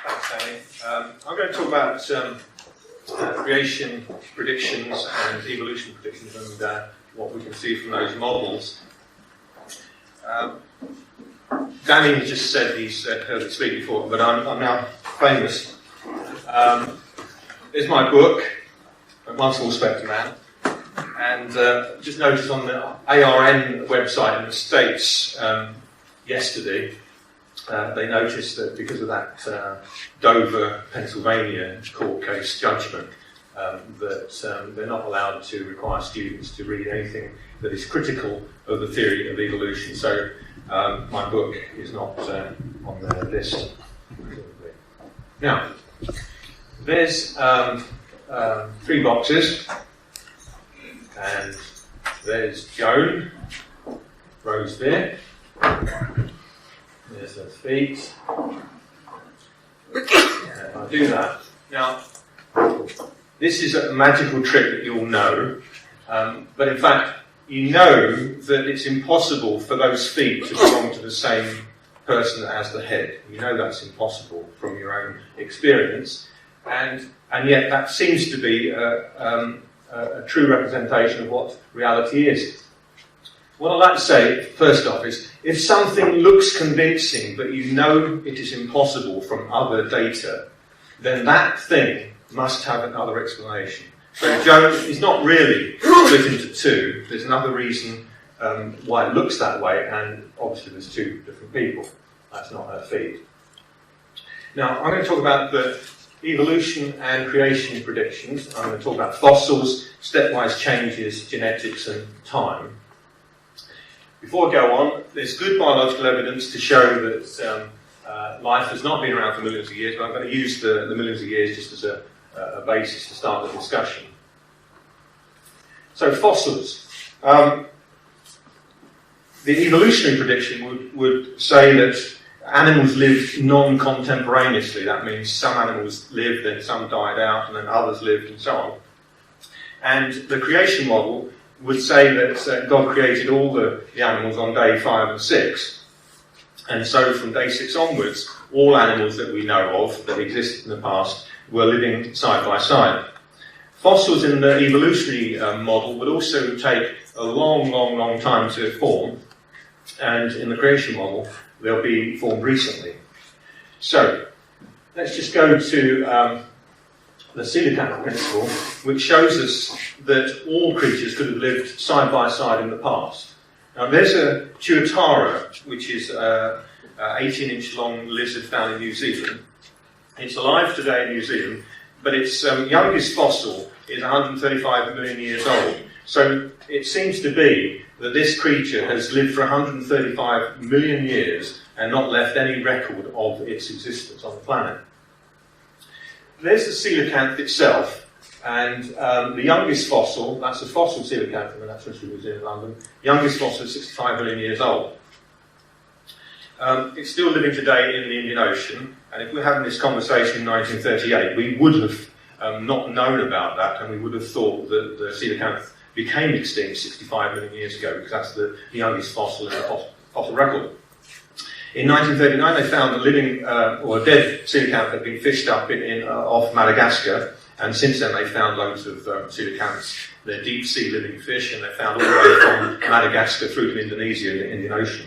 Thanks, Danny. I'm going to talk about creation predictions and evolution predictions and what we can see from those models. Danny has just said he's heard it speak before, but I'm now famous. Here's my book, One Small Speck to Man, and just noticed on the ARN website in the States yesterday, they noticed that because of that Dover, Pennsylvania court case judgment, that they're not allowed to require students to read anything that is critical of the theory of evolution. So my book is not on their list. Now, there's 3 boxes, and there's Joan, Rose there. There's her feet. I'll do that. Now, this is a magical trick that you'll know, but in fact, you know that it's impossible for those feet to belong to the same person that has the head. You know that's impossible from your own experience, and yet that seems to be a true representation of what reality is. What I'd like to say, first off, is if something looks convincing but you know it is impossible from other data, then that thing must have another explanation. So Joan is not really split into 2. There's another reason why it looks that way, and obviously there's 2 different people. That's not her feet. Now, I'm going to talk about the evolution and creation predictions. I'm going to talk about fossils, stepwise changes, genetics, and time. Before I go on, there's good biological evidence to show that life has not been around for millions of years, but I'm going to use the millions of years just as a basis to start the discussion. So fossils. The evolutionary prediction would say that animals lived non-contemporaneously. That means some animals lived, then some died out, and then others lived, and so on. And the creation model would say that God created all the animals on day 5 and 6. And so from day 6 onwards, all animals that we know of that existed in the past were living side by side. Fossils in the evolutionary model would also take a long time to form, and in the creation model, they'll be formed recently. So, let's just go to the Celiac Principle, which shows us that all creatures could have lived side by side in the past. Now, there's a Churtara, which is an 18-inch long lizard found in New Zealand. It's alive today in New Zealand, but its youngest fossil is 135 million years old. So it seems to be that this creature has lived for 135 million years and not left any record of its existence on the planet. There's the coelacanth itself, and the youngest fossil, that's a fossil coelacanth from the Natural History Museum in London, youngest fossil is 65 million years old. It's still living today in the Indian Ocean, and if we were having this conversation in 1938, we would have not known about that, and we would have thought that the coelacanth became extinct 65 million years ago, because that's the youngest fossil in the fossil record. In 1939, they found a living or a dead coelacanth that had been fished up off Madagascar, and since then they found loads of coelacanths. They're deep sea living fish, and they're found all the way from Madagascar through to Indonesia in the Indian Ocean.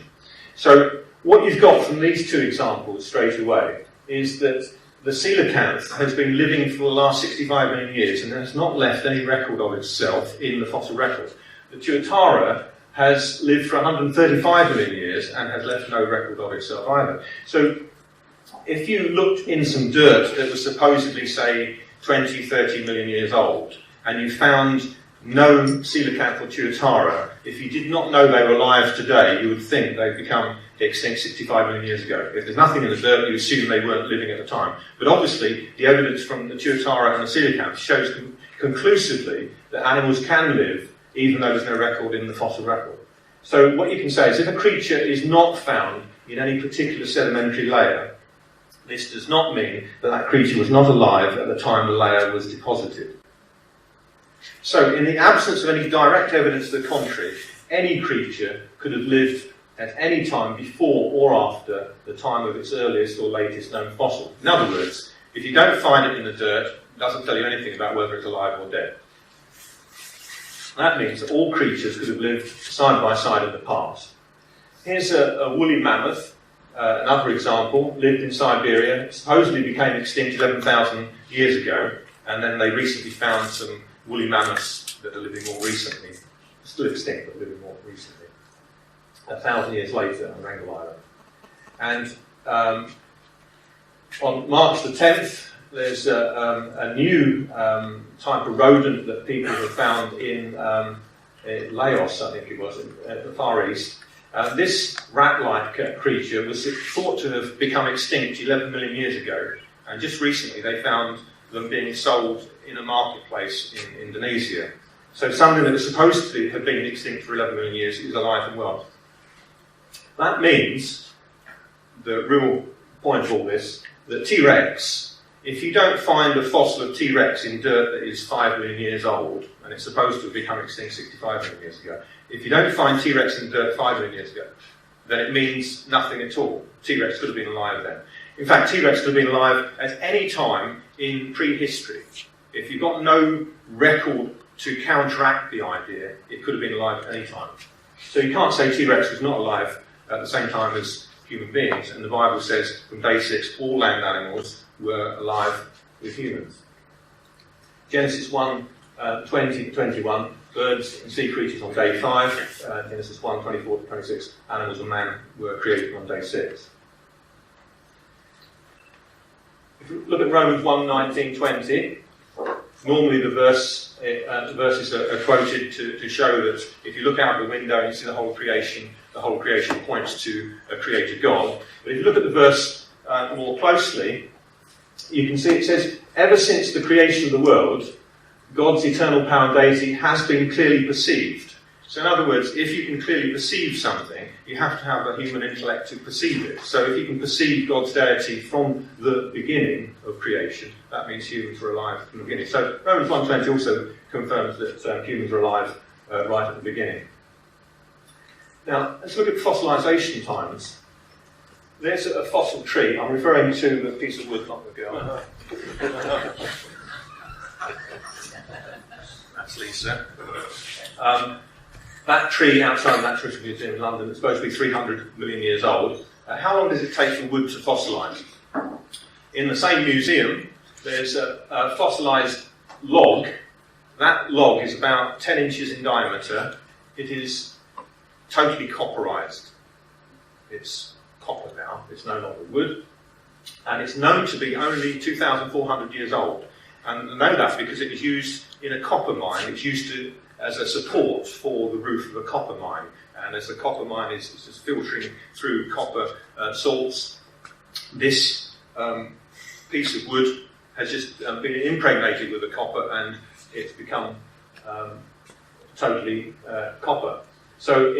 So what you've got from these 2 examples straight away is that the coelacanth has been living for the last 65 million years and has not left any record of itself in the fossil record. The Churtara has lived for 135 million years and has left no record of itself either. So if you looked in some dirt that was supposedly, say, 20, 30 million years old, and you found no coelacanth or Churtara, if you did not know they were alive today, you would think they'd become extinct 65 million years ago. If there's nothing in the dirt, you assume they weren't living at the time. But obviously, the evidence from the Churtara and the coelacanth shows conclusively that animals can live even though there's no record in the fossil record. So what you can say is if a creature is not found in any particular sedimentary layer, this does not mean that that creature was not alive at the time the layer was deposited. So in the absence of any direct evidence to the contrary, any creature could have lived at any time before or after the time of its earliest or latest known fossil. In other words, if you don't find it in the dirt, it doesn't tell you anything about whether it's alive or dead. That means that all creatures could have lived side by side in the past. Here's a woolly mammoth, another example, lived in Siberia, supposedly became extinct 11,000 years ago, and then they recently found some woolly mammoths that are living more recently, still extinct but living more recently, 1,000 years later on Wrangel Island. And on March the 10th, there's a new type of rodent that people have found in Laos, I think it was, at the Far East. This rat-like creature was thought to have become extinct 11 million years ago, and just recently they found them being sold in a marketplace in Indonesia. So something that was supposed to have been extinct for 11 million years is alive and well. That means, the real point of all this, that T-Rex, if you don't find a fossil of T-Rex in dirt that is 5 million years old, and it's supposed to have become extinct 65 million years ago, if you don't find T-Rex in dirt 5 million years ago, then it means nothing at all. T-Rex could have been alive then. In fact, T-Rex could have been alive at any time in prehistory. If you've got no record to counteract the idea, it could have been alive at any time. So you can't say T-Rex was not alive at the same time as human beings, and the Bible says from day 6 all land animals were alive with humans. Genesis 1:20-21, birds and sea creatures on day 5, Genesis 1:24-26, animals and man were created on day 6. If you look at Romans 1:19-20, normally the verses are quoted to show that if you look out the window and you see the whole creation points to a creator God. But if you look at the verse more closely, you can see it says, ever since the creation of the world, God's eternal power and deity has been clearly perceived. So in other words, if you can clearly perceive something, you have to have a human intellect to perceive it. So if you can perceive God's deity from the beginning of creation, that means humans were alive from the beginning. So Romans 1:20 also confirms that humans are alive right at the beginning. Now, let's look at fossilization times. There's a fossil tree. I'm referring to the piece of wood, not the girl. That's Lisa. That tree outside the Natural History Museum in London is supposed to be 300 million years old. How long does it take for wood to fossilise? In the same museum, there's a fossilised log. That log is about 10 inches in diameter. It is totally copperised. It's copper now, it's no longer wood. And it's known to be only 2,400 years old. And I know that because it was used in a copper mine. It's used as a support for the roof of a copper mine. And as the copper mine is just filtering through copper salts, this piece of wood has just been impregnated with the copper, and it's become totally copper. So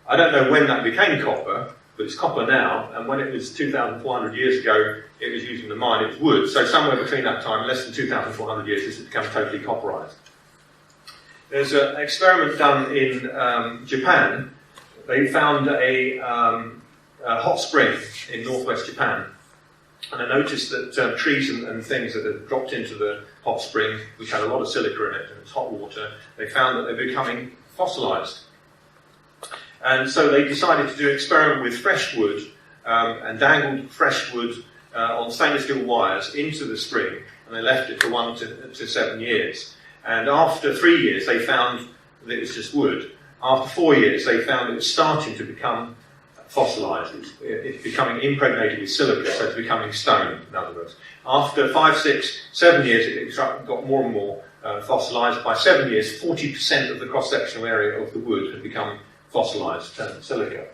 I don't know when that became copper, but it's copper now, and when it was 2,400 years ago, it was used in the mine, it was wood. So somewhere between that time, less than 2,400 years, this has become totally copperised. There's an experiment done in Japan. They found a hot spring in northwest Japan, and I noticed that trees and things that had dropped into the hot spring, which had a lot of silica in it, and it's hot water, they found that they're becoming fossilised. And so they decided to do an experiment with fresh wood and dangled fresh wood on stainless steel wires into the spring, and they left it for 1 to 7 years. And after 3 years, they found that it was just wood. After 4 years, they found it was starting to become fossilised. It's becoming impregnated with silica, so it's becoming stone, in other words. After 5, 6, 7 years, it got more and more fossilised. By 7 years, 40% of the cross-sectional area of the wood had become fossilised silica.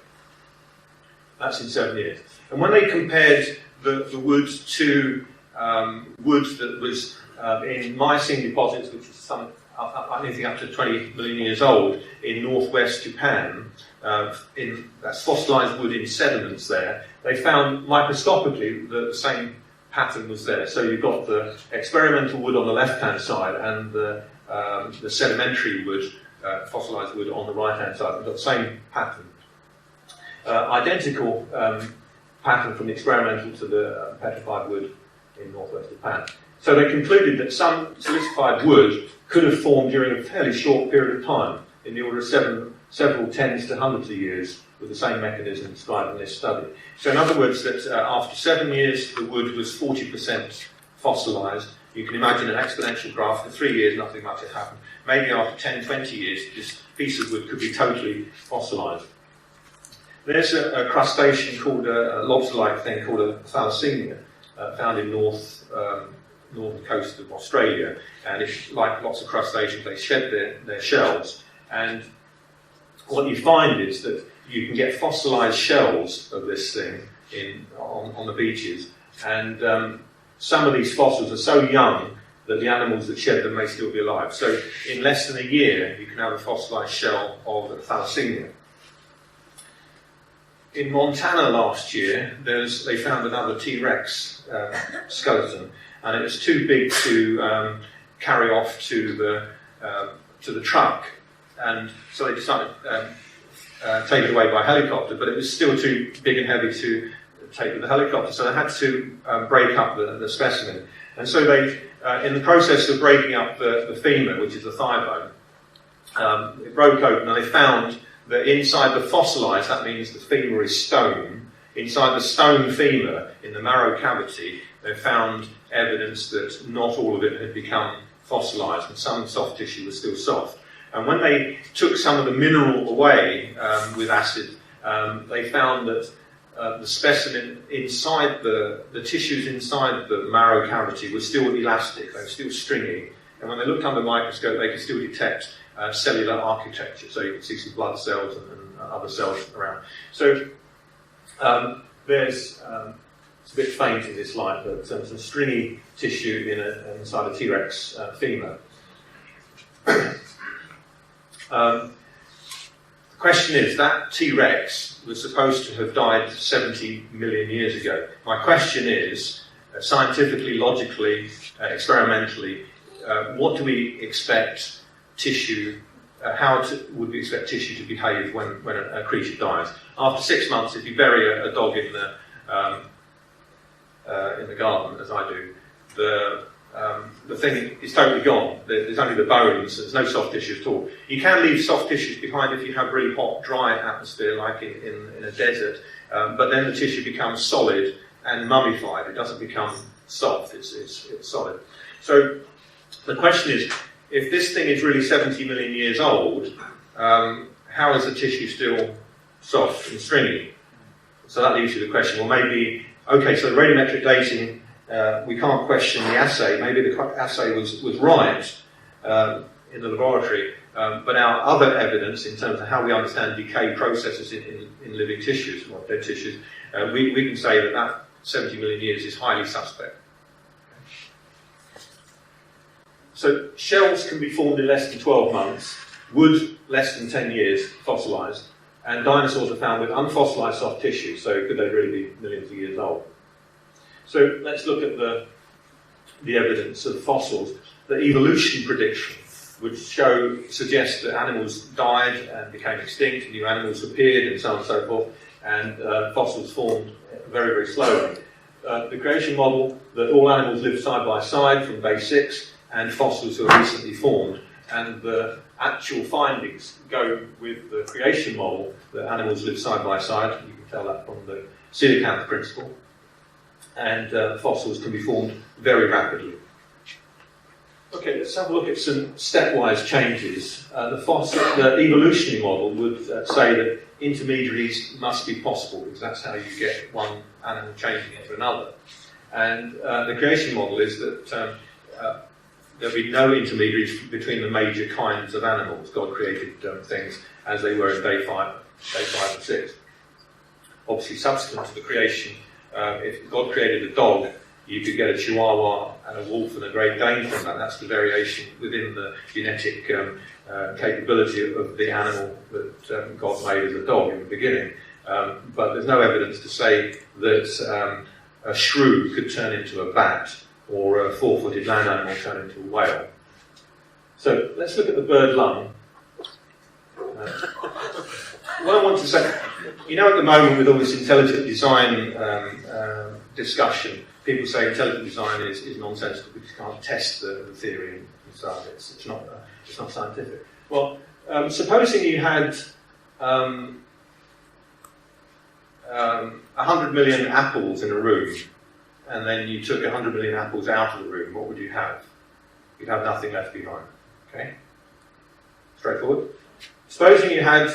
That's in 7 years. And when they compared the wood to wood that was in Miocene deposits, which is anything up to 20 million years old, in northwest Japan, that's fossilised wood in sediments there, they found microscopically that the same pattern was there. So you've got the experimental wood on the left-hand side and the sedimentary wood, fossilised wood on the right-hand side. They've got the same pattern. identical pattern from the experimental to the petrified wood in northwest Japan. So they concluded that some silicified wood could have formed during a fairly short period of time, in the order of several tens to hundreds of years, with the same mechanism described in this study. So in other words, that after 7 years, the wood was 40% fossilised. You can imagine an exponential graph. For 3 years, nothing much had happened. Maybe after 10, 20 years, this piece of wood could be totally fossilised. There's a crustacean called a lobster-like thing called a thalassemia, found in northern coast of Australia. And it's like lots of crustaceans, they shed their shells. And what you find is that you can get fossilised shells of this thing on the beaches. And some of these fossils are so young that the animals that shed them may still be alive. So in less than a year, you can have a fossilised shell of a thalassemia. In Montana last year, they found another T-Rex skeleton, and it was too big to carry off to the truck, and so they decided to take it away by helicopter, but it was still too big and heavy to take with the helicopter, so they had to break up the specimen. And so they, in the process of breaking up the femur, which is the thigh bone, it broke open, and they found that inside the fossilized, that means the femur is stone, inside the stone femur, in the marrow cavity, they found evidence that not all of it had become fossilized, and some soft tissue was still soft. And when they took some of the mineral away with acid, they found that the specimen inside the tissues inside the marrow cavity were still elastic, they were still stringy. And when they looked under the microscope, they could still detect cellular architecture, so you can see some blood cells and other cells around. So there's, it's a bit faint in this light, but some stringy tissue inside a T-Rex femur. The question is, that T-Rex was supposed to have died 70 million years ago. My question is, scientifically, logically, experimentally, what do we expect tissue, would we expect tissue to behave when a creature dies? After 6 months, if you bury a dog in the garden, as I do, the thing is totally gone. There's only the bones, there's no soft tissue at all. You can leave soft tissues behind if you have really hot, dry atmosphere, like in a desert, but then the tissue becomes solid and mummified. It doesn't become soft, it's solid. So the question is, if this thing is really 70 million years old, how is the tissue still soft and stringy? So that leaves you the question, well maybe, okay, so the radiometric dating, we can't question the assay. Maybe the assay was right in the laboratory, but our other evidence in terms of how we understand decay processes in living tissues, or dead tissues, we can say that 70 million years is highly suspect. So shells can be formed in less than 12 months, wood less than 10 years fossilised, and dinosaurs are found with unfossilised soft tissue, so could they really be millions of years old? So let's look at the evidence of fossils. The evolution prediction would suggest that animals died and became extinct, new animals appeared, and so on and so forth, and fossils formed very, very slowly. The creation model that all animals live side by side from base 6, and fossils who are recently formed, and the actual findings go with the creation model that animals live side by side. You can tell that from the Celiac Principle. And fossils can be formed very rapidly. Okay, let's have a look at some stepwise changes. The evolutionary model would say that intermediaries must be possible, because that's how you get one animal changing into another. And the creation model is that there'll be no intermediaries between the major kinds of animals. God created things as they were in day 5 and 6. Obviously, subsequent to the creation, if God created a dog, you could get a Chihuahua and a wolf and a Great Dane from that. That's the variation within the genetic capability of the animal that God made as a dog in the beginning. But there's no evidence to say that a shrew could turn into a bat, or a 4-footed land animal turn into a whale. So let's look at the bird lung. What I want to say, you know, at the moment with all this intelligent design discussion, people say intelligent design is nonsensical because you can't test the theory and so on. It's not scientific. Well, supposing you had 100 million apples in a room, and then you took 100 million apples out of the room, what would you have? You'd have nothing left behind. Okay? Straightforward. Supposing you had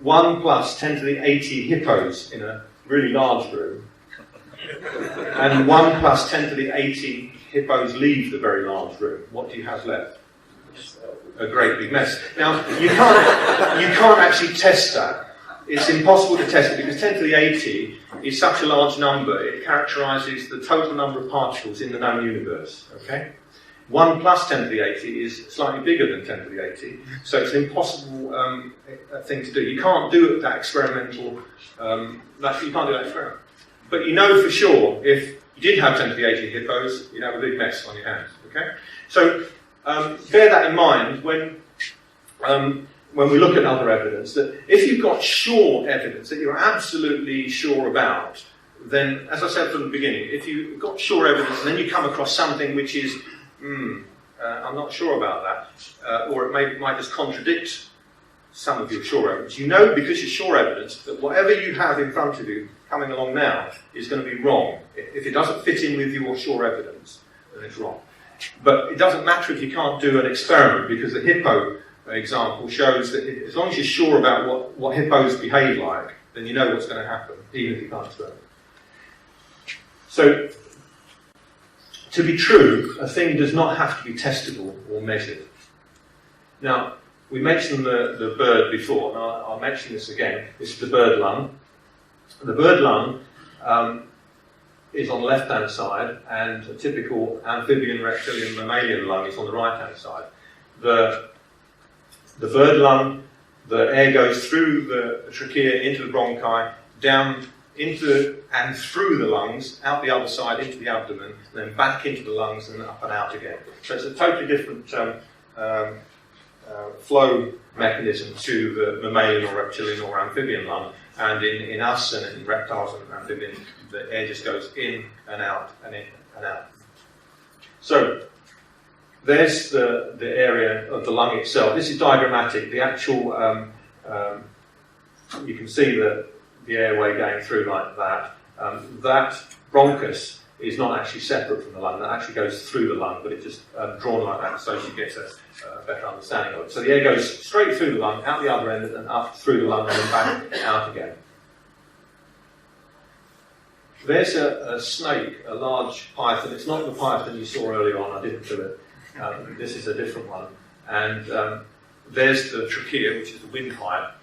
1 plus 10 to the 80 hippos in a really large room, and 1 plus 10 to the 80 hippos leave the very large room, what do you have left? A great big mess. Now, you can't actually test that. It's impossible to test it because 10 to the 80 is such a large number, it characterises the total number of particles in the known universe. Okay? 1 plus 10 to the 80 is slightly bigger than 10 to the 80, so it's an impossible thing to do. You can't do that experimental, you can't do that experiment. But you know for sure, if you did have 10 to the 80 hippos, you'd have a big mess on your hands. Okay? So, bear that in mind when we look at other evidence, that if you've got sure evidence that you're absolutely sure about, then, as I said from the beginning, if you've got sure evidence and then you come across something which is, I'm not sure about that, or it might just contradict some of your sure evidence, you know because you're sure evidence that whatever you have in front of you coming along now is going to be wrong. If it doesn't fit in with your sure evidence, then it's wrong. But it doesn't matter if you can't do an experiment, because the hippo example shows that as long as you're sure about what hippos behave like, then you know what's going to happen, even if you can't experiment. So, to be true, a thing does not have to be testable or measured. Now, we mentioned the bird before, and I'll mention this again. This is the bird lung. The bird lung is on the left-hand side, and a typical amphibian, reptilian, mammalian lung is on the right-hand side. The bird lung, the air goes through the trachea into the bronchi, down into and through the lungs, out the other side into the abdomen, and then back into the lungs and up and out again. So it's a totally different flow mechanism to the mammalian or reptilian or amphibian lung. And in us and in reptiles and amphibians, the air just goes in and out and in and out. So there's the area of the lung itself. This is diagrammatic. The actual, you can see the airway going through like that. That bronchus is not actually separate from the lung. That actually goes through the lung, but it's just drawn like that so you get a better understanding of it. So the air goes straight through the lung, out the other end, and up through the lung, and then back out again. There's a snake, a large python. It's not the python you saw earlier on. I didn't do it. This is a different one. And there's the trachea, which is the windpipe,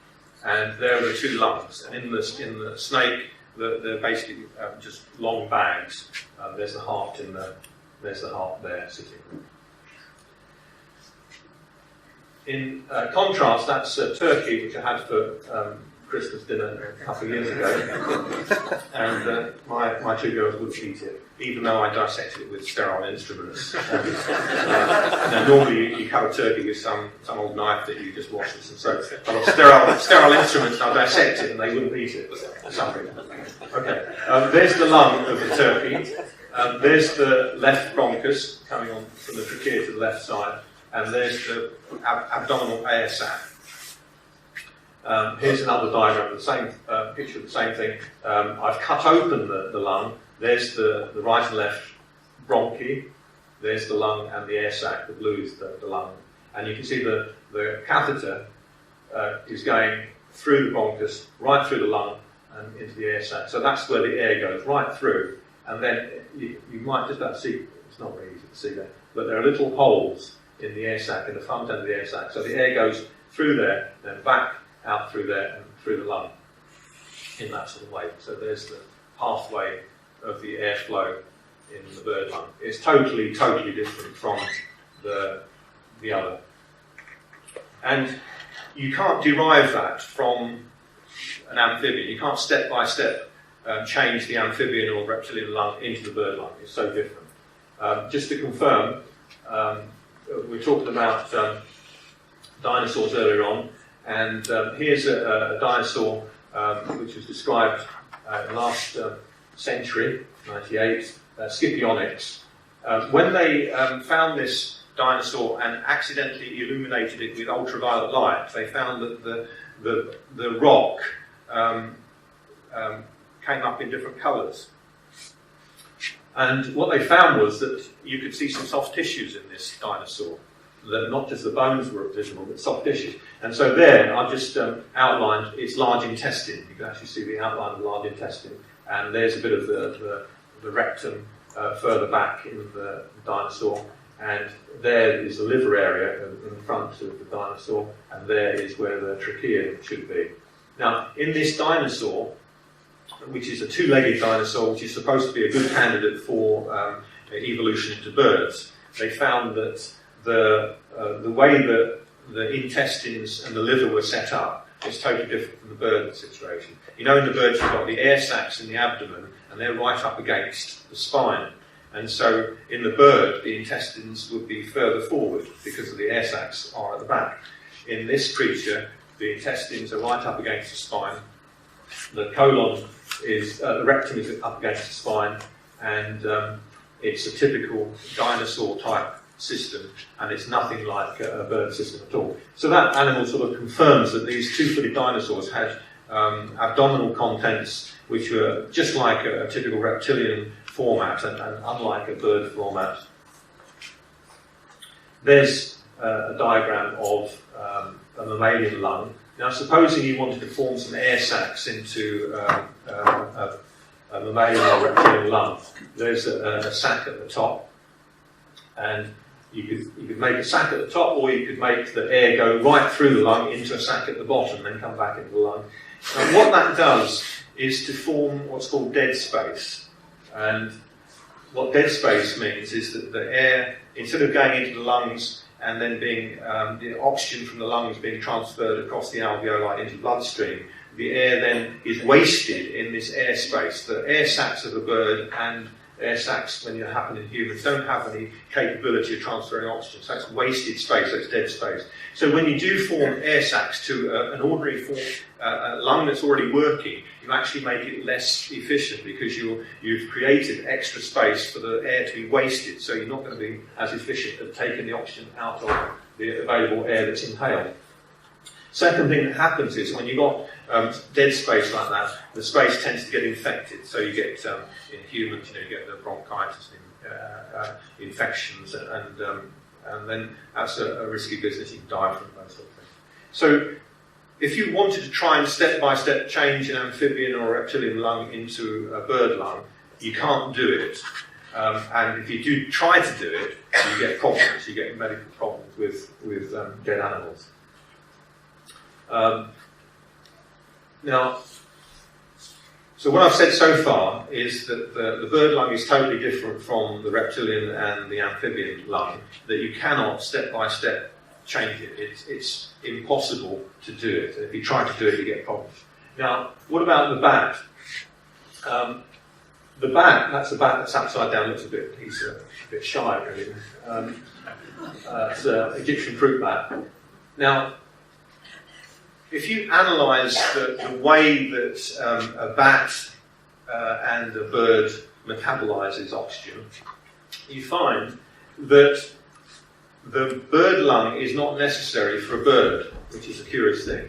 and there are the two lungs. And in the snake, they're basically just long bags. There's the heart there's the heart there sitting. In contrast, that's a turkey which I had for Christmas dinner a couple of years ago, and my two girls wouldn't eat it, even though I dissected it with sterile instruments. Now, normally you cut a turkey with some old knife that you just wash with some soap. But sterile instruments, I dissect it and they wouldn't eat it for some reason. Okay, there's the lung of the turkey. There's the left bronchus coming on from the trachea to the left side, and there's the abdominal air sac. Here's another diagram of the same picture of the same thing. I've cut open the lung. There's the right and left bronchi. There's the lung and the air sac. The blue is the lung. And you can see the catheter is going through the bronchus, right through the lung and into the air sac. So that's where the air goes, right through. And then you might just about see, it's not very easy to see there, but there are little holes in the air sac, in the front end of the air sac. So the air goes through there, then back out through there and through the lung in that sort of way. So there's the pathway of the airflow in the bird lung. It's totally different from the other. And you can't derive that from an amphibian. You can't step by step change the amphibian or reptilian lung into the bird lung. It's so different. Just to confirm, we were talking about dinosaurs earlier on, and here's a dinosaur which was described last century, 98, Scipionics. When they found this dinosaur and accidentally illuminated it with ultraviolet light, they found that the rock came up in different colours. And what they found was that you could see some soft tissues in this dinosaur, that not just the bones were visible, but soft tissues. And so there, I've just outlined its large intestine. You can actually see the outline of the large intestine. And there's a bit of the rectum further back in the dinosaur. And there is the liver area in front of the dinosaur. And there is where the trachea should be. Now, in this dinosaur, which is a two-legged dinosaur, which is supposed to be a good candidate for evolution into birds, they found that the way that the intestines and the liver were set up is totally different from the bird situation. You know, in the birds you've got the air sacs in the abdomen, and they're right up against the spine. And so in the bird, the intestines would be further forward because of the air sacs are at the back. In this creature, the intestines are right up against the spine. The colon is, the rectum is up against the spine, and it's a typical dinosaur type system, and it's nothing like a bird system at all. So that animal sort of confirms that these two-footed dinosaurs had abdominal contents which were just like a typical reptilian format and unlike a bird format. There's a diagram of a mammalian lung. Now, supposing you wanted to form some air sacs into a mammalian or reptilian lung, there's a sac at the top, and you could make a sac at the top, or you could make the air go right through the lung into a sac at the bottom, and then come back into the lung. And what that does is to form what's called dead space. And what dead space means is that the air, instead of going into the lungs and then being the oxygen from the lungs being transferred across the alveoli into the bloodstream, the air then is wasted in this air space. The air sacs of a bird and air sacs, when it happens in humans, don't have any capability of transferring oxygen, so it's wasted space, so it's dead space. So when you do form air sacs to an ordinary form, a lung that's already working, you actually make it less efficient because you've created extra space for the air to be wasted, so you're not going to be as efficient at taking the oxygen out of the available air that's inhaled. Second thing that happens is when you've got dead space like that, the space tends to get infected. So you get, in humans, you get the bronchitis, infections, and then that's a risky business. You can die from those sort of things. So if you wanted to try and step-by-step change an amphibian or reptilian lung into a bird lung, you can't do it. And if you do try to do it, you get problems. You get medical problems with dead animals. Now, so what I've said so far is that the bird lung is totally different from the reptilian and the amphibian lung, that you cannot step-by-step change it. It's impossible to do it. If you try to do it, you get problems. Now, what about the bat? The bat, that's a bat that's upside down, looks he's a bit shy, really. It's an Egyptian fruit bat. Now, if you analyse the way that a bat and a bird metabolises oxygen, you find that the bird lung is not necessary for a bird, which is a curious thing.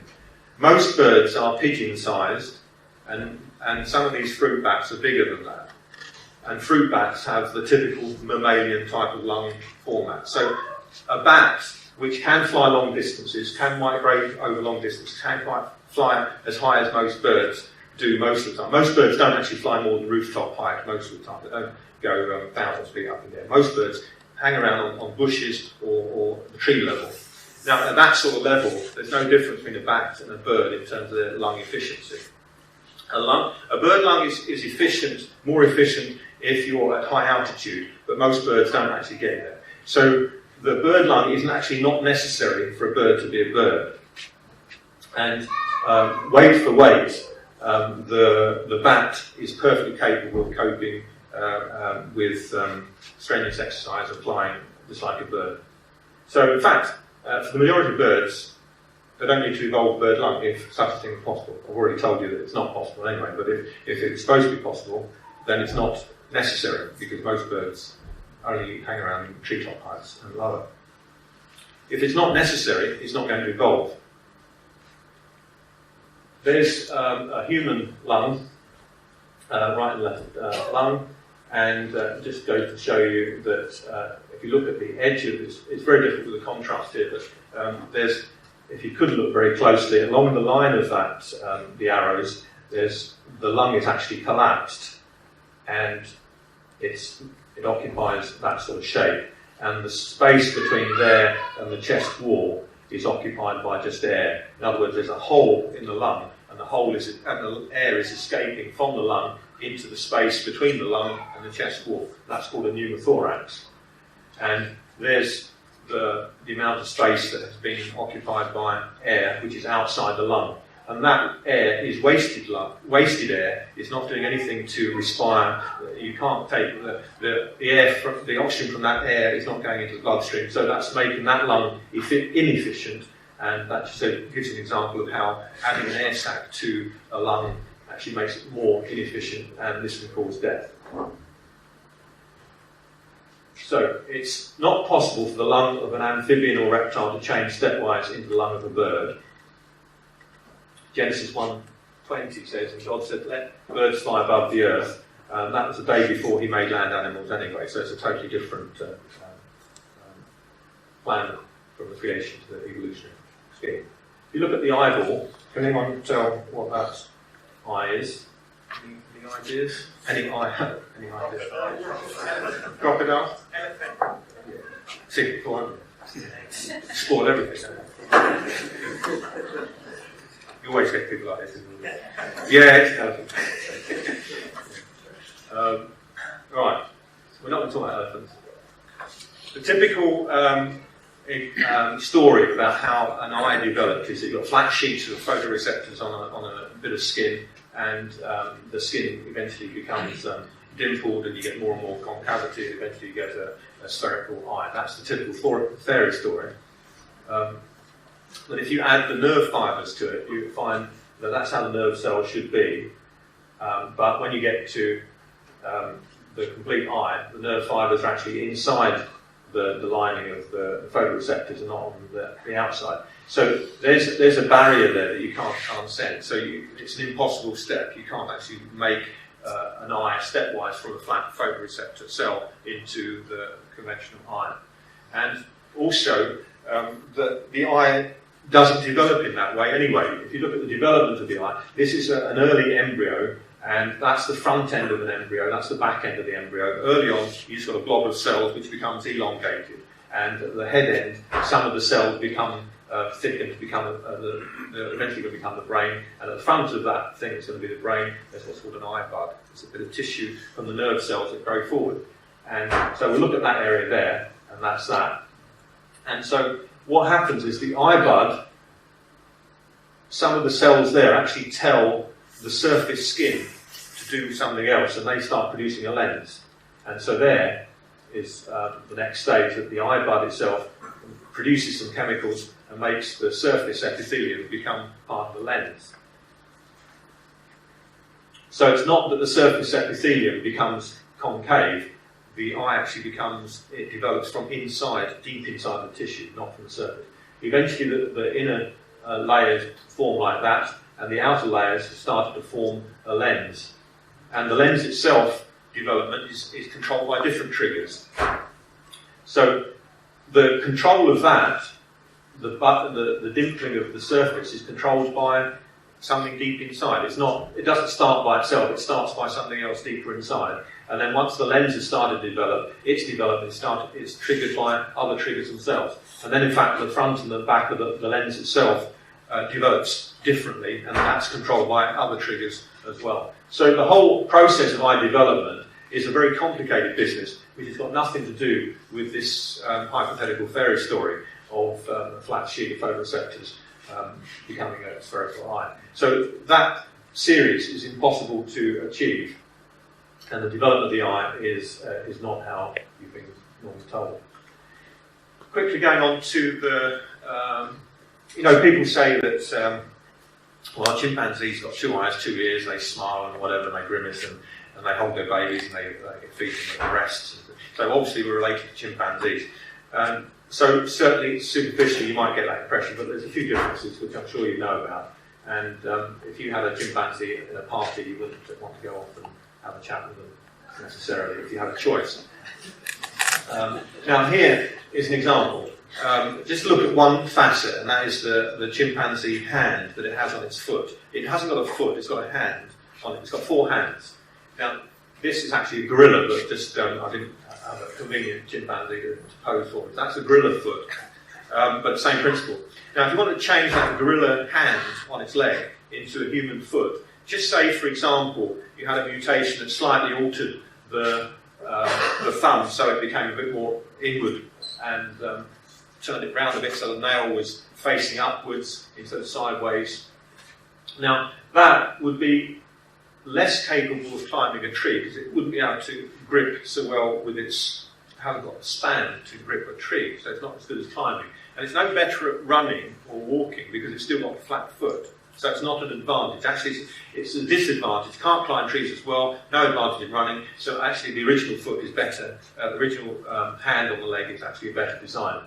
Most birds are pigeon-sized, and some of these fruit bats are bigger than that. And fruit bats have the typical mammalian type of lung format. So a bat, which can fly long distances, can migrate over long distances, can fly as high as most birds do most of the time. Most birds don't actually fly more than rooftop height most of the time. They don't go thousands of feet up in the air. Most birds hang around on bushes or the tree level. Now, at that sort of level, there's no difference between a bat and a bird in terms of their lung efficiency. A bird lung is efficient, more efficient if you're at high altitude, but most birds don't actually get there. So the bird lung isn't actually not necessary for a bird to be a bird. And weight for weight, the bat is perfectly capable of coping with strenuous exercise and flying just like a bird. So in fact, for the majority of birds, they don't need to evolve bird lung if such a thing is possible. I've already told you that it's not possible anyway, but if it's supposed to be possible, then it's not necessary, because most birds only hang around in treetop heights and lower. If it's not necessary, it's not going to evolve. There's a human lung, right and left lung, and just goes to show you that if you look at the edge of this, it's very difficult with the contrast here, but there's, if you could look very closely, along the line of that, the arrows, the lung is actually collapsed, and it occupies that sort of shape, and the space between there and the chest wall is occupied by just air. In other words, there's a hole in the lung, and the air is escaping from the lung into the space between the lung and the chest wall. That's called a pneumothorax. And there's the amount of space that has been occupied by air, which is outside the lung. And that air is wasted air. It's not doing anything to respire. You can't take the air, the oxygen from that air is not going into the bloodstream. So that's making that lung inefficient. And that just gives you an example of how adding an air sac to a lung actually makes it more inefficient, and this can cause death. So it's not possible for the lung of an amphibian or reptile to change stepwise into the lung of a bird. Genesis 1:20 says, and God said, let birds fly above the earth. That was the day before he made land animals anyway, so it's a totally different plan from the creation to the evolutionary scheme. If you look at the eyeball, can anyone tell what that eye is? Any ideas? Any eye? Any ideas? Crocodile? Yeah. See, go on. Spoil everything. You always get people like this, isn't it? Yeah, it's elephant. Right, we're not going to talk about elephants. The typical story about how an eye developed is that you've got flat sheets of photoreceptors on a bit of skin, and the skin eventually becomes dimpled, and you get more and more concavity, and eventually you get a spherical eye. That's the typical fairy story. But if you add the nerve fibres to it, you find that that's how the nerve cells should be. But when you get to the complete eye, the nerve fibres are actually inside the lining of the photoreceptors and not on the outside. So there's a barrier there that you can't transcend. So it's an impossible step. You can't actually make an eye stepwise from a flat photoreceptor cell into the conventional eye. And also, the eye doesn't develop in that way anyway. If you look at the development of the eye, this is an early embryo, and that's the front end of an embryo, that's the back end of the embryo. Early on, you've got a blob of cells which becomes elongated, and at the head end, some of the cells become thickened to become, they're eventually going to become the brain, and at the front of that thing is going to be the brain. There's what's called an eye bud. It's a bit of tissue from the nerve cells that grow forward. And so we look at that area there, and that's that. And so what happens is the eye bud, some of the cells there actually tell the surface skin to do something else, and they start producing a lens. And so there is the next stage, that the eye bud itself produces some chemicals and makes the surface epithelium become part of the lens. So it's not that the surface epithelium becomes concave. The eye actually it develops from inside, deep inside the tissue, not from the surface. Eventually the inner layers form like that, and the outer layers have started to form a lens. And the lens itself, development, is controlled by different triggers. So the control of that, the dimpling of the surface, is controlled by something deep inside. It doesn't start by itself, it starts by something else deeper inside. And then once the lens has started to develop, it's triggered by other triggers themselves. And then in fact the front and the back of the lens itself develops differently, and that's controlled by other triggers as well. So the whole process of eye development is a very complicated business, which has got nothing to do with this hypothetical fairy story of a flat sheet of photoreceptors becoming a spherical eye. So that series is impossible to achieve, and the development of the eye is not how you've been normally told. Quickly going on to the people say that, well, chimpanzees got 2 eyes, 2 ears, they smile and whatever, and they grimace, and they hold their babies, and they feed them at breasts. So obviously we're related to chimpanzees. So certainly, superficially, you might get that impression, but there's a few differences, which I'm sure you know about. And if you had a chimpanzee in a party, you wouldn't want to go off and have a chat with them necessarily, if you had a choice. Now here is an example. Just look at one facet, and that is the chimpanzee hand that it has on its foot. It hasn't got a foot, it's got a hand on it. It's got 4 hands. Now, this is actually a gorilla, but just I didn't have a convenient chimpanzee to pose for it. That's a gorilla foot, but same principle. Now, if you want to change that gorilla hand on its leg into a human foot, just say, for example, you had a mutation that slightly altered the thumb so it became a bit more inward and turned it round a bit so the nail was facing upwards instead of sideways. Now, that would be less capable of climbing a tree because it wouldn't be able to grip so well with its, hasn't got a span to grip a tree, so it's not as good as climbing. And it's no better at running or walking because it's still got a flat foot. So it's not an advantage. Actually, it's a disadvantage. Can't climb trees as well, no advantage in running, so actually the original foot is better. The original hand on the leg is actually a better design.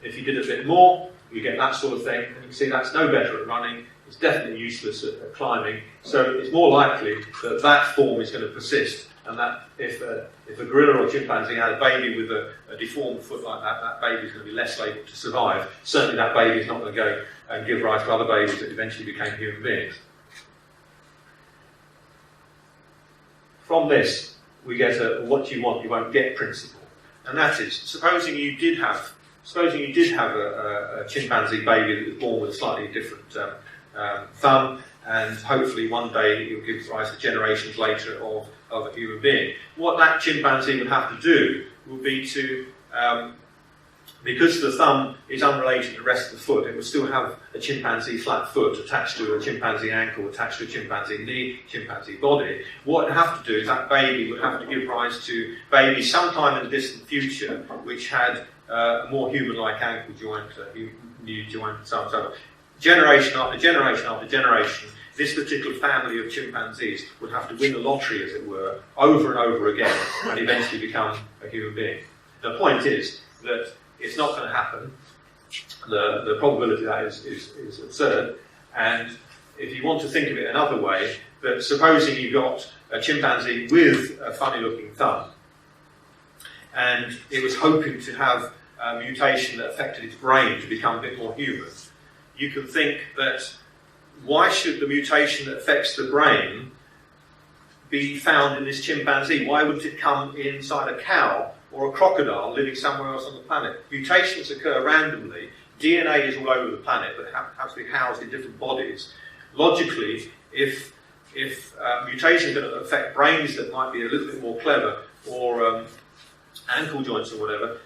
If you did a bit more, you get that sort of thing, and you can see that's no better at running, it's definitely useless at climbing, so it's more likely that that form is going to persist, and that if a gorilla or chimpanzee had a baby with a deformed foot like that, that baby is going to be less able to survive. Certainly that baby is not going to go and give rise to other babies that eventually became human beings. From this, we get a what you want, you won't get principle, and that is, supposing you did have a chimpanzee baby that was born with a slightly different thumb, and hopefully one day it will give rise to generations later of a human being. What that chimpanzee would have to do would be to, because the thumb is unrelated to the rest of the foot, it would still have a chimpanzee flat foot attached to a chimpanzee ankle, attached to a chimpanzee knee, chimpanzee body. What it would have to do is that baby would have to give rise to babies sometime in the distant future which had a more human-like ankle joint, knee joint, and so on and so on. Generation after generation after generation, this particular family of chimpanzees would have to win the lottery, as it were, over and over again, and eventually become a human being. The point is that it's not going to happen. The probability of that is absurd. And if you want to think of it another way, that supposing you got a chimpanzee with a funny-looking thumb, and it was hoping to have a mutation that affected its brain to become a bit more human, you can think that why should the mutation that affects the brain be found in this chimpanzee? Why wouldn't it come inside a cow or a crocodile living somewhere else on the planet? Mutations occur randomly. DNA is all over the planet, but has to be housed in different bodies. Logically, if mutations are going to affect brains that might be a little bit more clever, or ankle joints or whatever,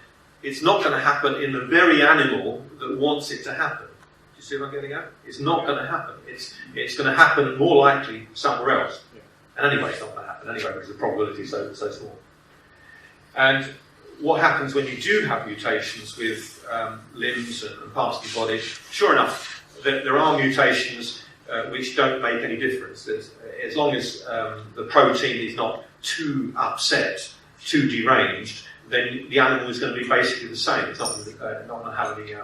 it's not going to happen in the very animal that wants it to happen. Do you see what I'm getting at? It's not going to happen. It's going to happen more likely somewhere else. Yeah. And anyway, it's not going to happen anyway because the probability is so small. And what happens when you do have mutations with limbs and parts of the body? Sure enough, there are mutations which don't make any difference. As long as the protein is not too upset, too deranged, then the animal is going to be basically the same. It's not going to have any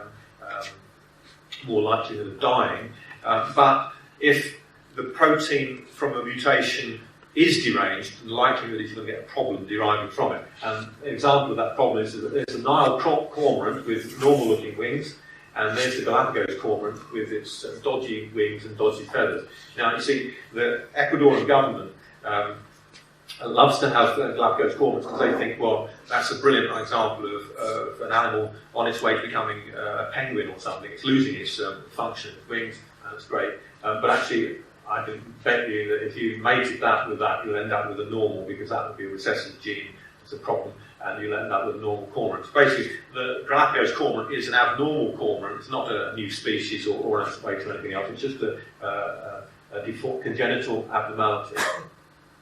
more likelihood of dying. But if the protein from a mutation is deranged, the likelihood is you're going to get a problem deriving from it. And an example of that problem is that there's a Nile cormorant with normal-looking wings, and there's the Galapagos cormorant with its dodgy wings and dodgy feathers. Now, you see, the Ecuadorian government loves to have Galapagos cormorants because they think, well, that's a brilliant example of an animal on its way to becoming a penguin or something. It's losing its function of wings, and it's great. But actually, I can bet you that if you mated that with that, you'll end up with a normal, because that would be a recessive gene. It's a problem, and you'll end up with a normal cormorant. So basically, the Galapagos cormorant is an abnormal cormorant. It's not a new species or an way to anything else. It's just a congenital abnormality.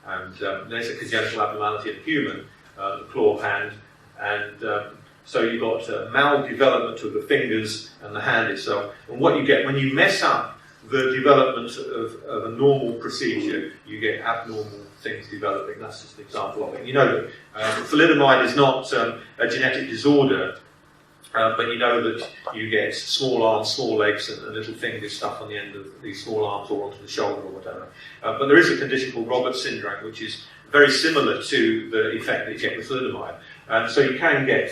And there's a congenital abnormality in a human, the claw hand, and So you've got maldevelopment of the fingers and the hand itself. And what you get when you mess up the development of a normal procedure, you get abnormal things developing. That's just an example of it. You know that thalidomide is not a genetic disorder, but you know that you get small arms, small legs, and little fingers stuck on the end of these small arms or onto the shoulder or whatever. But there is a condition called Roberts syndrome, which is very similar to the effect that you get with thalidomide. And so you can get,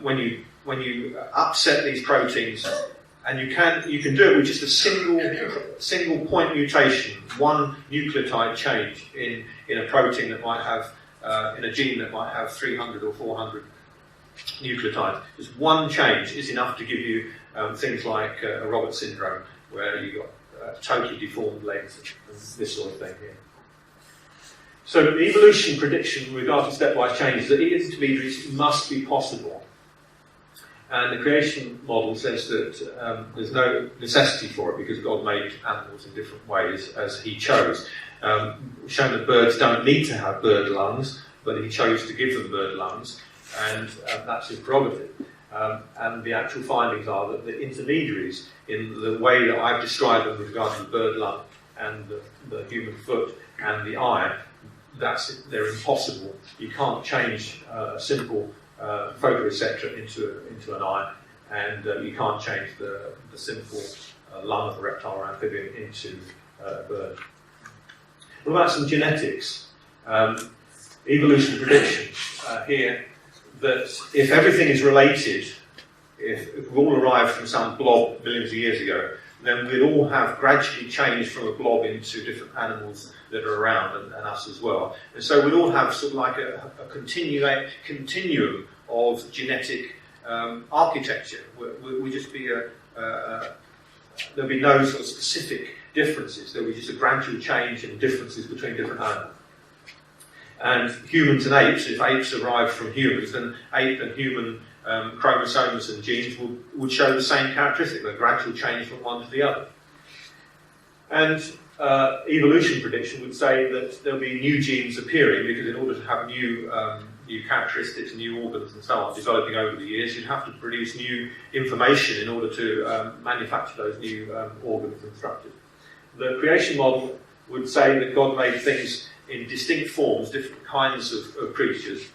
when you upset these proteins, and you can do it with just a single point mutation, one nucleotide change in a protein that might have, in a gene that might have 300 or 400 nucleotides. Just one change is enough to give you things like a Roberts syndrome, where you've got totally deformed legs and this sort of thing here. So the evolution prediction with regard to stepwise changes, that intermediaries must be possible. And the creation model says that there's no necessity for it because God made animals in different ways as he chose. Shown that birds don't need to have bird lungs, but he chose to give them bird lungs, and that's his prerogative. And the actual findings are that the intermediaries, in the way that I've described them with regard to the bird lung and the human foot and the eye, they're impossible. You can't change a simple photoreceptor into an eye, and you can't change the simple lung of a reptile or amphibian into a bird. What about some genetics? Evolution prediction here, that if everything is related, if we all arrived from some blob millions of years ago, then we'd all have gradually changed from a blob into different animals that are around, and us as well. And so we'd all have sort of like a continuum of genetic architecture. We'd just be there'd be no sort of specific differences. There'd be just a gradual change in differences between different animals. And humans and apes, if apes arrived from humans, then ape and human chromosomes and genes would show the same characteristic, a gradual change from one to the other. And evolution prediction would say that there'll be new genes appearing, because in order to have new characteristics, new organs and so on developing over the years, you'd have to produce new information in order to manufacture those new organs and structures. The creation model would say that God made things in distinct forms, different kinds of creatures.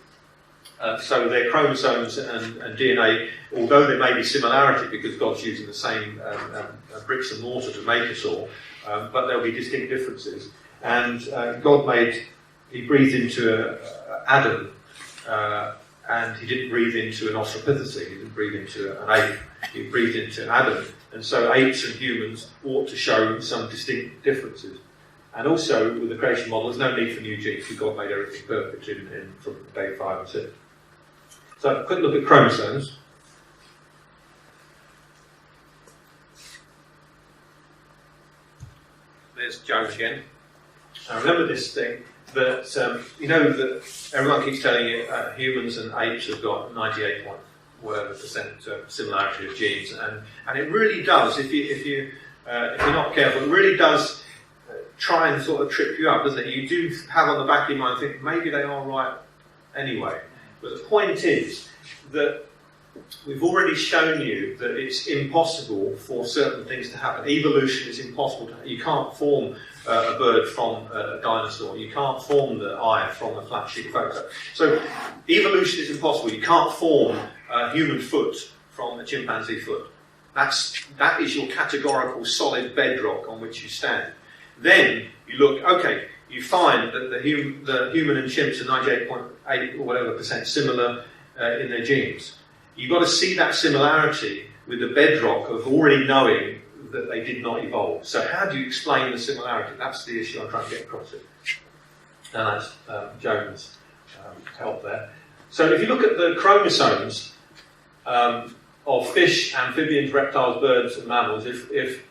So their chromosomes and DNA, although there may be similarity because God's using the same bricks and mortar to make us all, but there'll be distinct differences. And he breathed into Adam, and he didn't breathe into an Australopithecine, he didn't breathe into an ape, he breathed into Adam. And so apes and humans ought to show some distinct differences. And also, with the creation model, there's no need for new genes, because God made everything perfect from day 5 and 6. So, a quick look at chromosomes. There's Jones again. Now, remember this thing, that you know that everyone keeps telling you humans and apes have got 98% similarity of genes, and it really does, if you're not careful, it really does try and sort of trip you up, doesn't it? You do have on the back of your mind, think maybe they are right anyway. But the point is that we've already shown you that it's impossible for certain things to happen. Evolution is impossible. You can't form a bird from a dinosaur. You can't form the eye from a flat sheet of photo. So evolution is impossible. You can't form a human foot from a chimpanzee foot. That is your categorical solid bedrock on which you stand. Then you look, okay, you find that the human and chimps are 98.8 or whatever percent similar in their genes. You've got to see that similarity with the bedrock of already knowing that they did not evolve. So how do you explain the similarity? That's the issue I'm trying to get across it. And that's Jones' help there. So if you look at the chromosomes of fish, amphibians, reptiles, birds and mammals, if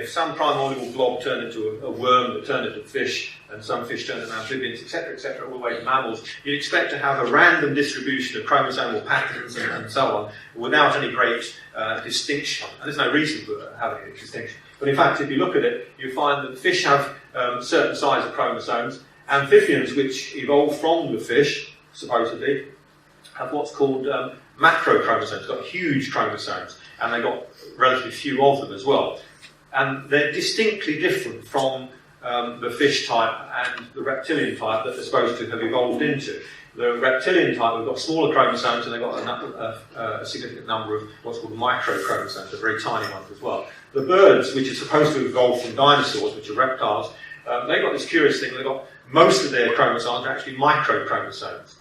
some primordial blob turned into a worm that turned into fish, and some fish turned into amphibians, etc., all the way to mammals, you'd expect to have a random distribution of chromosomal patterns and so on, without any great distinction. And there's no reason for having a distinction. But in fact, if you look at it, you find that fish have certain size of chromosomes. Amphibians, which evolved from the fish, supposedly, have what's called macrochromosomes. They've got huge chromosomes, and they've got relatively few of them as well. And they're distinctly different from the fish type and the reptilian type that they're supposed to have evolved into. The reptilian type, we've got smaller chromosomes, and they've got a significant number of what's called microchromosomes, the very tiny ones as well. The birds, which are supposed to evolve from dinosaurs, which are reptiles, they've got this curious thing. They've got most of their chromosomes are actually microchromosomes.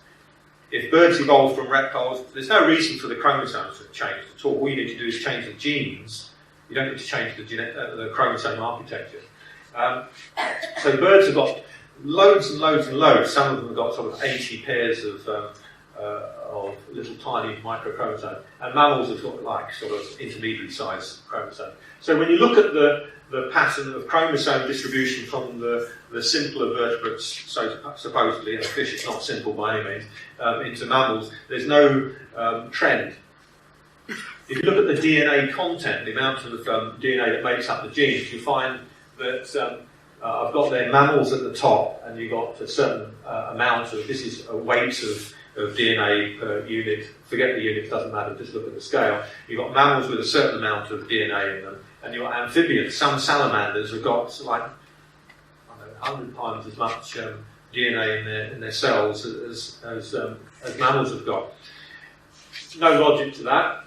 If birds evolved from reptiles, there's no reason for the chromosomes to change at all. All you need to do is change the genes. You don't need to change the chromosome architecture. So birds have got loads and loads and loads. Some of them have got sort of 80 pairs of little tiny microchromosomes, and mammals have got like sort of intermediary sized chromosomes. So when you look at the pattern of chromosome distribution from the simpler vertebrates, so supposedly, and a fish is not simple by any means, into mammals, there's no trend. If you look at the DNA content, the amount of DNA that makes up the genes, you find that I've got there mammals at the top, and you've got a certain amount of, this is a weight of DNA per unit. Forget the unit, doesn't matter, just look at the scale. You've got mammals with a certain amount of DNA in them, and you've got amphibians. Some salamanders have got like, I don't know, 100 times as much DNA in their cells as mammals have got. No logic to that.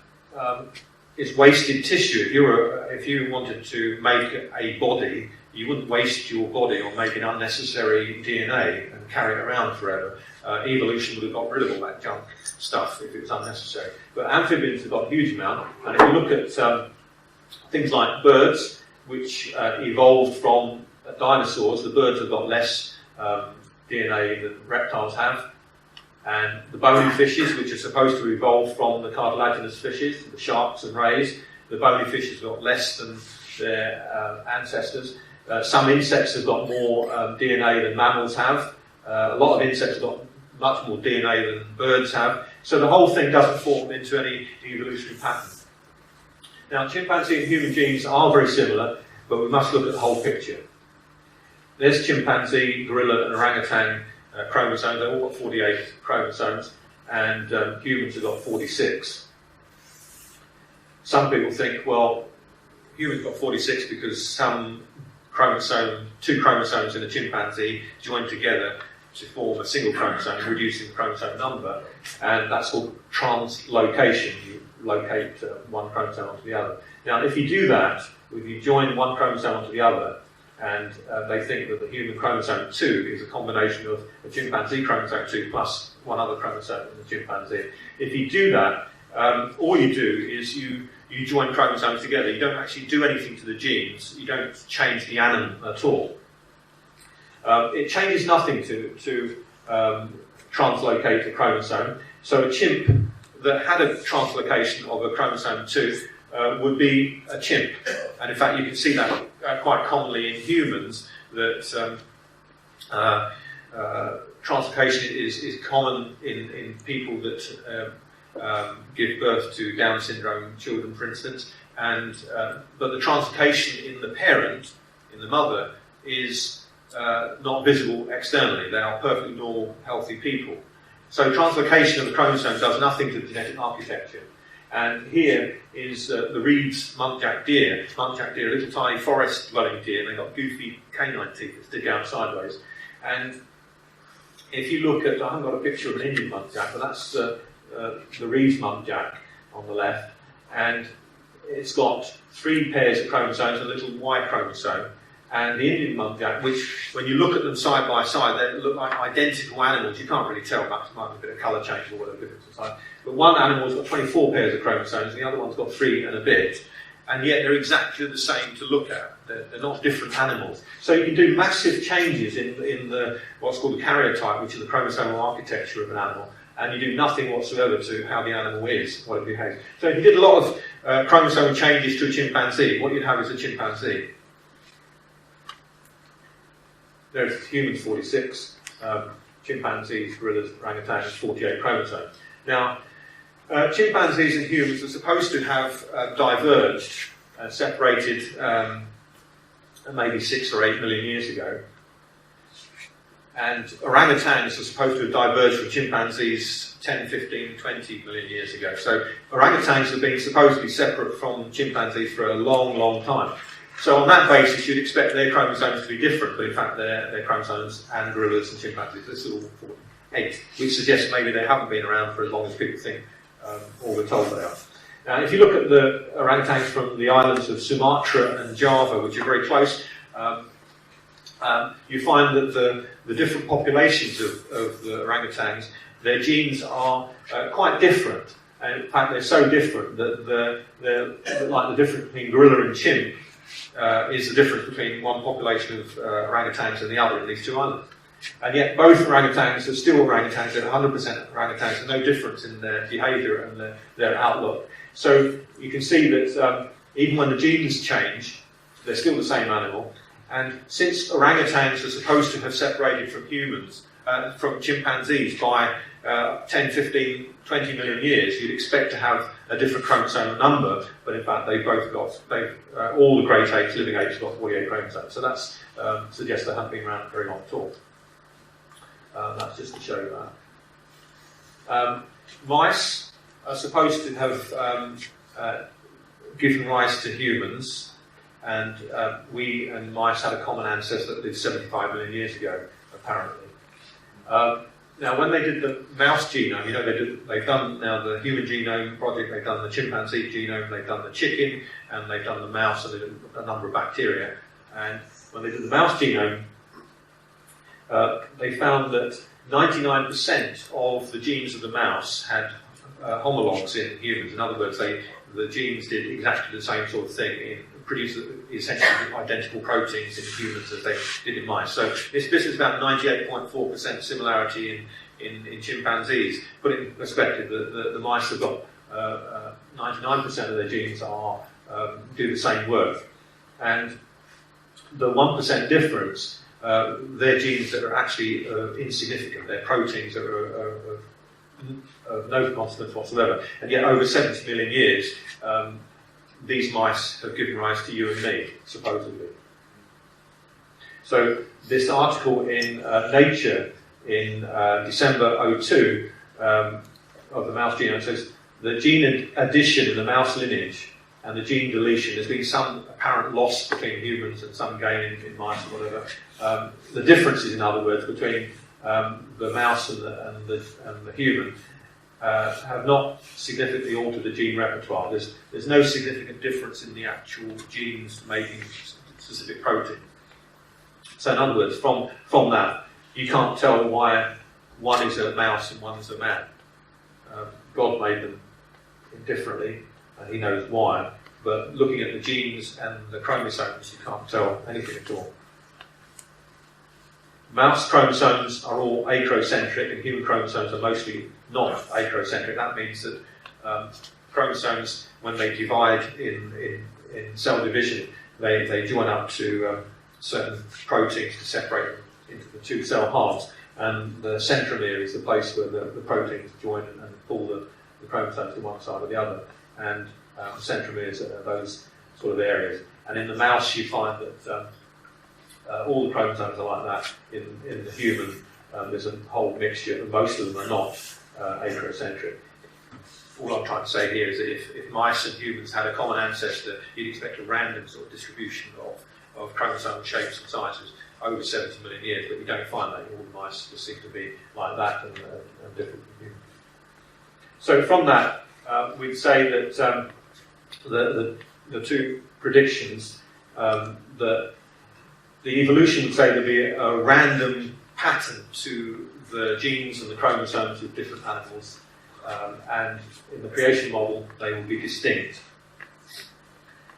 It's wasted tissue. If you wanted to make a body, you wouldn't waste your body on making unnecessary DNA and carry it around forever. Evolution would have got rid of all that junk stuff if it was unnecessary. But amphibians have got a huge amount, and if you look at things like birds, which evolved from dinosaurs, the birds have got less DNA than reptiles have. And the bony fishes, which are supposed to evolve from the cartilaginous fishes, the sharks and rays, the bony fishes have got less than their ancestors. Some insects have got more DNA than mammals have. A lot of insects have got much more DNA than birds have. So the whole thing doesn't form into any evolutionary pattern. Now, chimpanzee and human genes are very similar, but we must look at the whole picture. There's chimpanzee, gorilla and orangutan chromosomes. They've all got 48 chromosomes, and humans have got 46. Some people think, well, humans got 46 because two chromosomes in a chimpanzee join together to form a single chromosome, reducing the chromosome number, and that's called translocation. You locate one chromosome onto the other. Now, if you do that, if you join one chromosome onto the other, and they think that the human chromosome 2 is a combination of a chimpanzee chromosome 2 plus one other chromosome in the chimpanzee. If you do that, all you do is you join chromosomes together. You don't actually do anything to the genes. You don't change the animal at all. It changes nothing to translocate a chromosome. So a chimp that had a translocation of a chromosome 2 would be a chimp. And in fact, you can see that quite commonly in humans, that translocation is common in people that give birth to Down syndrome children, for instance. And but the translocation in the parent, in the mother, is not visible externally. They are perfectly normal, healthy people. So translocation of the chromosome does nothing to the genetic architecture. And here is the Reed's muntjac deer. Muntjac deer, a little tiny forest-dwelling deer, and they've got goofy canine teeth that stick out sideways. And if you look at, I haven't got a picture of an Indian muntjac, but that's the Reed's muntjac on the left. And it's got 3 pairs of chromosomes, a little Y chromosome. And the Indian muntjac, which, when you look at them side by side, they look like identical animals. You can't really tell much, might be a bit of colour change or whatever difference inside. But one animal's got 24 pairs of chromosomes, and the other one's got 3 and a bit. And yet they're exactly the same to look at. They're not different animals. So you can do massive changes in the what's called the karyotype, which is the chromosomal architecture of an animal, and you do nothing whatsoever to how the animal is, what it behaves. So if you did a lot of chromosomal changes to a chimpanzee, what you'd have is a chimpanzee. There's humans 46, chimpanzees, gorillas, orangutans 48 chromosomes. Now, chimpanzees and humans are supposed to have diverged, separated maybe 6 or 8 million years ago. and orangutans are supposed to have diverged from chimpanzees 10, 15, 20 million years ago. So orangutans have been supposedly separate from chimpanzees for a long, long time. So on that basis, you'd expect their chromosomes to be different, but in fact their chromosomes and gorillas and chimpanzees, this is all 48, which suggests maybe they haven't been around for as long as people think, or we're told they are. Now, if you look at the orangutans from the islands of Sumatra and Java, which are very close, you find that the different populations of the orangutans, their genes are quite different. And in fact, they're so different that like the difference between gorilla and chimp is the difference between one population of orangutans and the other in these two islands. And yet both orangutans are still orangutans, they're 100% orangutans, and no difference in their behaviour and their outlook. So you can see that even when the genes change, they're still the same animal. And since orangutans are supposed to have separated from humans, from chimpanzees by 10, 15, 20 million years, you'd expect to have a different chromosome number, but in fact they've both got, all the great apes, living apes, have got 48 chromosomes. So that suggests they haven't been around very long at all. That's just to show that. Mice are supposed to have given rise to humans, and we and mice had a common ancestor that lived 75 million years ago, apparently. Now, when they did the mouse genome, you know, they've done now the human genome project, they've done the chimpanzee genome, they've done the chicken, and they've done the mouse, and they've done a number of bacteria. And when they did the mouse genome, they found that 99% of the genes of the mouse had homologs in humans. In other words, the genes did exactly the same sort of thing, produced essentially identical proteins in humans as they did in mice. So this is about 98.4% similarity in chimpanzees. Put it in perspective, the mice have got 99% of their genes do the same work. And the 1% difference, they're genes that are actually insignificant. They're proteins that are of no consequence whatsoever. And yet over 70 million years, these mice have given rise to you and me, supposedly. So this article in Nature in December 2002 of the mouse genome says the gene addition in the mouse lineage and the gene deletion, there's been some apparent loss between humans and some gain in mice or whatever. The differences, in other words, between the mouse and the human have not significantly altered the gene repertoire. There's no significant difference in the actual genes making specific protein. So in other words, from that, you can't tell why one is a mouse and one is a man. God made them differently, and he knows why. But looking at the genes and the chromosomes, you can't tell anything at all. Mouse chromosomes are all acrocentric, and human chromosomes are mostly not acrocentric. That means that chromosomes, when they divide in cell division, they join up to certain proteins to separate them into the two cell halves. And the centromere is the place where the proteins join and pull the chromosomes to one side or the other. And centromeres are those sort of areas. And in the mouse, you find that all the chromosomes are like that. In the human, there's a whole mixture, and most of them are not acrocentric. All I'm trying to say here is that if mice and humans had a common ancestor, you'd expect a random sort of distribution of chromosome shapes and sizes over 70 million years, but you don't find that. All the mice just seem to be like that and different from humans. So from that, we'd say that the two predictions, that the evolution would say there'd be a random pattern to the genes and the chromosomes of different animals, and in the creation model they will be distinct.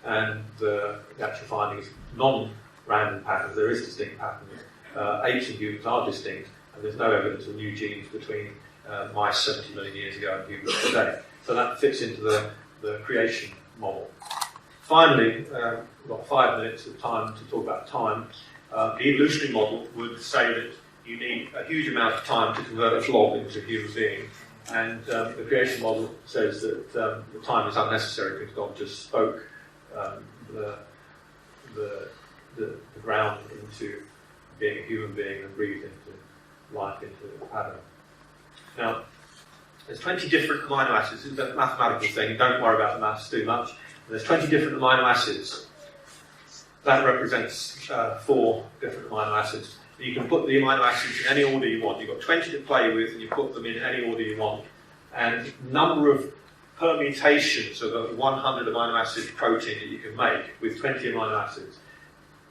And the actual finding is non-random patterns. There is distinct patterns. Apes and humans are distinct, and there's no evidence of new genes between mice 70 million years ago and humans today. So that fits into the creation model. Finally, we've got 5 minutes of time to talk about time. The evolutionary model would say that you need a huge amount of time to convert a frog into a human being, and the creation model says that the time is unnecessary because God just spoke the ground into being a human being and breathed into life into Adam. Now, there's 20 different amino acids. It's a mathematical thing. Don't worry about the maths too much. There's 20 different amino acids. That represents 4 different amino acids. You can put the amino acids in any order you want. You've got 20 to play with, and you put them in any order you want. And number of permutations of a 100 amino acid protein that you can make with 20 amino acids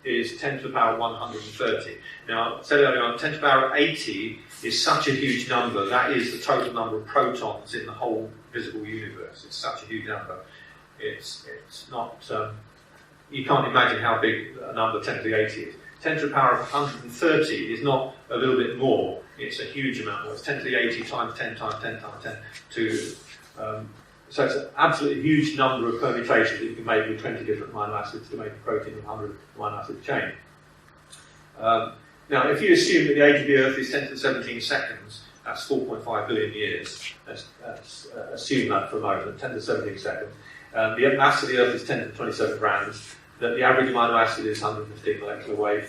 is 10 to the power 130. Now, I said earlier on, 10 to the power 80 is such a huge number. That is the total number of protons in the whole visible universe. It's such a huge number. It's not... you can't imagine how big a number 10 to the 80 is. 10 to the power of 130 is not a little bit more. It's a huge amount more. It's 10 to the 80 times 10 times 10 times 10 to... so it's an absolutely huge number of permutations that you can make with 20 different amino acids to make a protein of 100 amino acid chain. Now, if you assume that the age of the Earth is 10 to the 17 seconds, that's 4.5 billion years. Let's assume that for a moment, 10 to the 17 seconds. The mass of the Earth is 10 to the 27 grams. That the average amino acid is 115 molecular weight.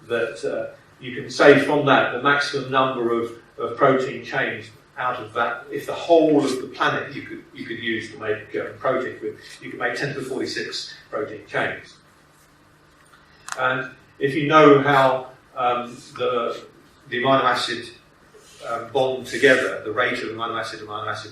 That you can say from that the maximum number of protein chains out of that, if the whole of the planet you could use to make protein with, you could make 10 to the 46 protein chains. And if you know how the amino acid bond together, the rate of amino acid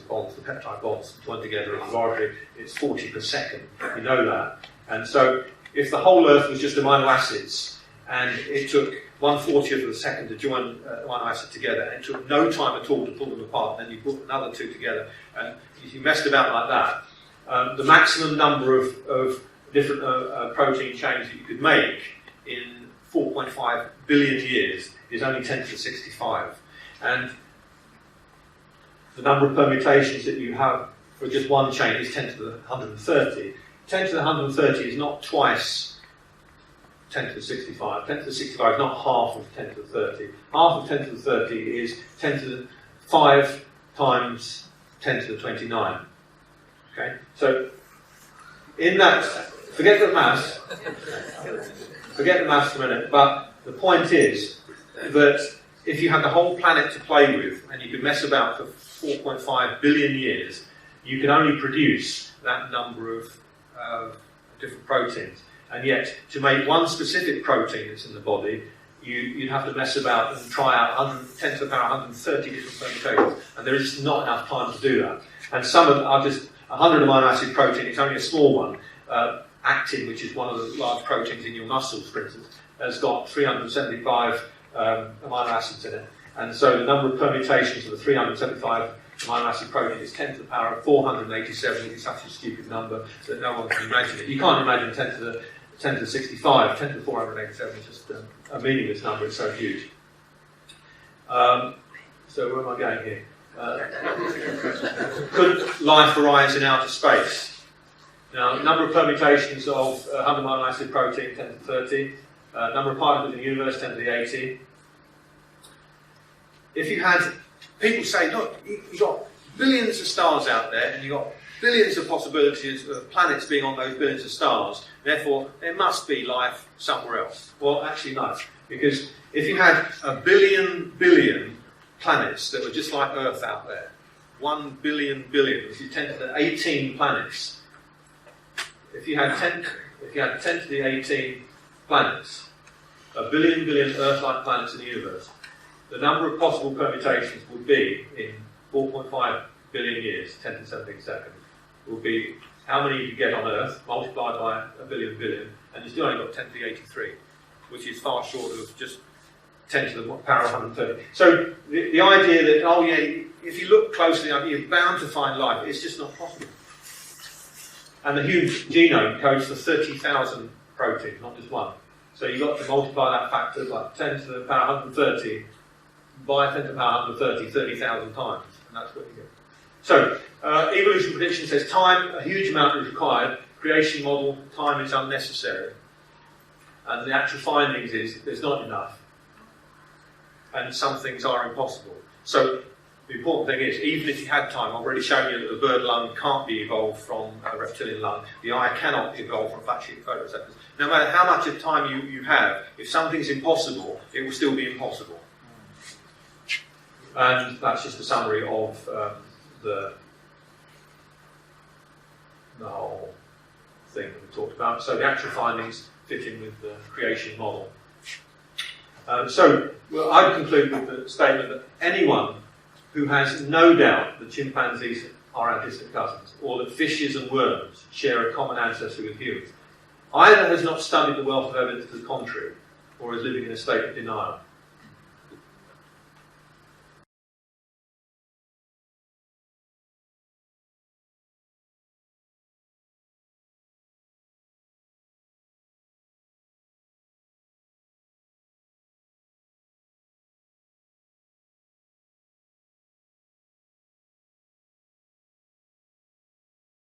bonds, the peptide bonds joined together in the laboratory, it's 40 per second. You know that. And so if the whole Earth was just amino acids and it took 1/40th of a second to join amino acid together, and it took no time at all to pull them apart, then you put another 2 together, and if you messed about like that, the maximum number of different protein chains that you could make in 4.5 billion years is only 10 to the 65. And the number of permutations that you have for just one chain is 10 to the 130. 10 to the 130 is not twice 10 to the 65. 10 to the 65 is not half of 10 to the 30. Half of 10 to the 30 is 10 to the 5 times 10 to the 29. Okay? So, in that, forget the maths for a minute, but the point is that if you had the whole planet to play with and you could mess about for 4.5 billion years, you can only produce that number of different proteins. And yet, to make one specific protein that's in the body, you'd have to mess about and try out 10 to the power 130 different permutations. And there is not enough time to do that. And some of them are just 100 amino acid protein, it's only a small one. Actin, which is one of the large proteins in your muscles, for instance, has got 375 amino acids in it. And so the number of permutations of the 375 amino acid protein is 10 to the power of 487, which is such a stupid number that no one can imagine it. You can't imagine 10 to the 65, 10 to the 487 is just a meaningless number, it's so huge. So where am I going here? Could life arise in outer space? Now, number of permutations of 100 amino acid protein, 10 to the 30. Number of particles in the universe, 10 to the 80. If you had, people say, look, you've got billions of stars out there, and you've got billions of possibilities of planets being on those billions of stars, therefore there must be life somewhere else. Well, actually no, because if you had a billion planets that were just like Earth out there, 1 billion, which is 10 to the 18 planets, if you had 10 to the 18 planets, a billion Earth-like planets in the universe, the number of possible permutations would be, in 4.5 billion years, 10 to the 17 seconds, will be how many you get on Earth, multiplied by a billion, and you still only got 10 to the 83, which is far short of just 10 to the power of 130. So the idea that, oh yeah, if you look closely, you're bound to find life, it's just not possible. And the human genome codes for 30,000 proteins, not just one. So you've got to multiply that factor by 10 to the power 130 by 10 to the power 130, 30,000 times, and that's what you get. So, evolution prediction says time, a huge amount is required. Creation model, time is unnecessary. And the actual findings is there's not enough. And some things are impossible. So, the important thing is, even if you had time, I've already shown you that the bird lung can't be evolved from a reptilian lung. The eye cannot evolve from fat sheet photoreceptors. No matter how much of time you have, if something's impossible, it will still be impossible. And that's just a summary of the whole thing that we talked about. So the actual findings fit in with the creation model. Well, I'd conclude with the statement that anyone who has no doubt that chimpanzees are our distant cousins, or that fishes and worms share a common ancestry with humans, either has not studied the wealth of evidence to the contrary, or is living in a state of denial.